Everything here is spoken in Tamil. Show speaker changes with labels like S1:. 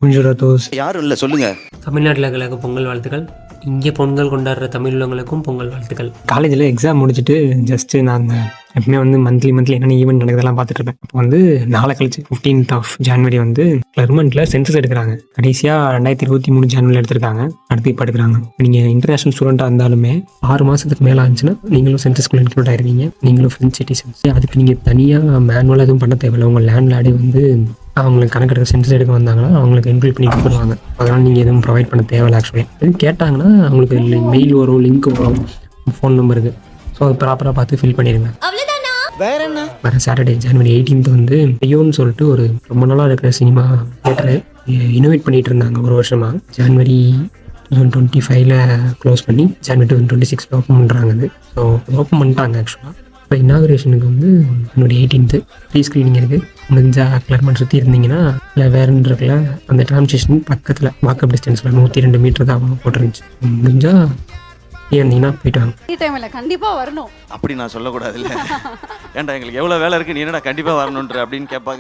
S1: முஞ்சுரா தோஸ்.
S2: யாரும் இல்லை, சொல்லுங்க.
S3: தமிழ்நாட்டில் இருக்கிற பொங்கல் வாழ்த்துக்கள். இங்கே பொங்கல் கொண்டாடுற தமிழ் உள்ளவங்களுக்கும் பொங்கல் வாழ்த்துக்கள்.
S1: காலேஜில் எக்ஸாம் முடிச்சுட்டு ஜஸ்ட்டு நான் அந்த எப்பவுமே வந்து மந்த்லி என்னென்ன ஈவெண்ட் நடக்குதெல்லாம் பார்த்துட்டு இருப்பேன். அப்போ வந்து நாளை கழிச்சு 15th January வந்து கிளர்மண்ட்டில் சென்சஸ் எடுக்கிறாங்க. கடைசியாக 2023 January எடுத்திருக்காங்க. அடுத்து இப்போ எடுக்கிறாங்க. நீங்கள் இன்டர்நேஷனல் ஸ்டூடெண்ட்டாக இருந்தாலுமே 6 மாதத்துக்கு மேலே ஆச்சுன்னா நீங்களும் சென்சஸ்குள்ளே இன்க்ளூட் ஆயிருவீங்க. நீங்களும் ஃப்ரெண்ட்ஸ் சிட்டிசன்ஸ். அதுக்கு நீங்கள் தனியாக மேனுவலாக எதுவும் பண்ண தேவையில்லை. உங்கள் லேண்ட்லாடே வந்து அவங்களுக்கு கணக்கெடுக்க சென்சஸ் எடுக்க வந்தாங்கன்னா அவங்களுக்கு இன்க்ளூட் பண்ணி கொடுத்துருவாங்க. அதனால் நீங்கள் எதுவும் ப்ரொவைட் பண்ண தேவையில்லை. ஆக்சுவலி எதுவும் கேட்டாங்கன்னா அவங்களுக்கு மெயில் வரும், லிங்க் வரும், ஃபோன் நம்பருக்கு. ஸோ அது ப்ராப்பராக பார்த்து ஃபில் பண்ணிடுங்க.
S2: வேற என்ன?
S1: வர Saturday January 18th வந்து ரியோன்னு சொல்லிட்டு ஒரு ரொம்ப நாளாக இருக்கிற சினிமா தியேட்டரு இனோவேட் பண்ணிட்டு இருந்தாங்க ஒரு வருஷமாக. January 2025 க்ளோஸ் பண்ணி January 2026 ஓப்பன் பண்ணுறாங்க. அது ஸோ ஓப்பன் பண்ணிட்டாங்க ஆக்சுவலாக. இப்போ இனாகுரேஷனுக்கு வந்து January 18th ப்ரீ ஸ்க்ரீனிங் இருக்குது. முடிஞ்சால் கிளர்மண்ட் சுற்றி இருந்தீங்கன்னா இல்லை வேறுன்னு இருக்கல அந்த ட்ராம் ஸ்டேஷன் பக்கத்தில் வாக்கப் டிஸ்டன்ஸில் 102 மீட்டர் தான் போட்டுருந்துச்சு. முடிஞ்சால் இருந்தீங்கன்னா போயிட்டு வாங்க.
S4: கண்டிப்பாக வரணும்
S2: அப்படி நான் சொல்லக்கூடாது இல்லை. ஏன்டா எங்களுக்கு எவ்வளோ வேலை இருக்குது, நீ என்னடா கண்டிப்பாக வரணுன்ற அப்படின்னு கேட்பாங்க.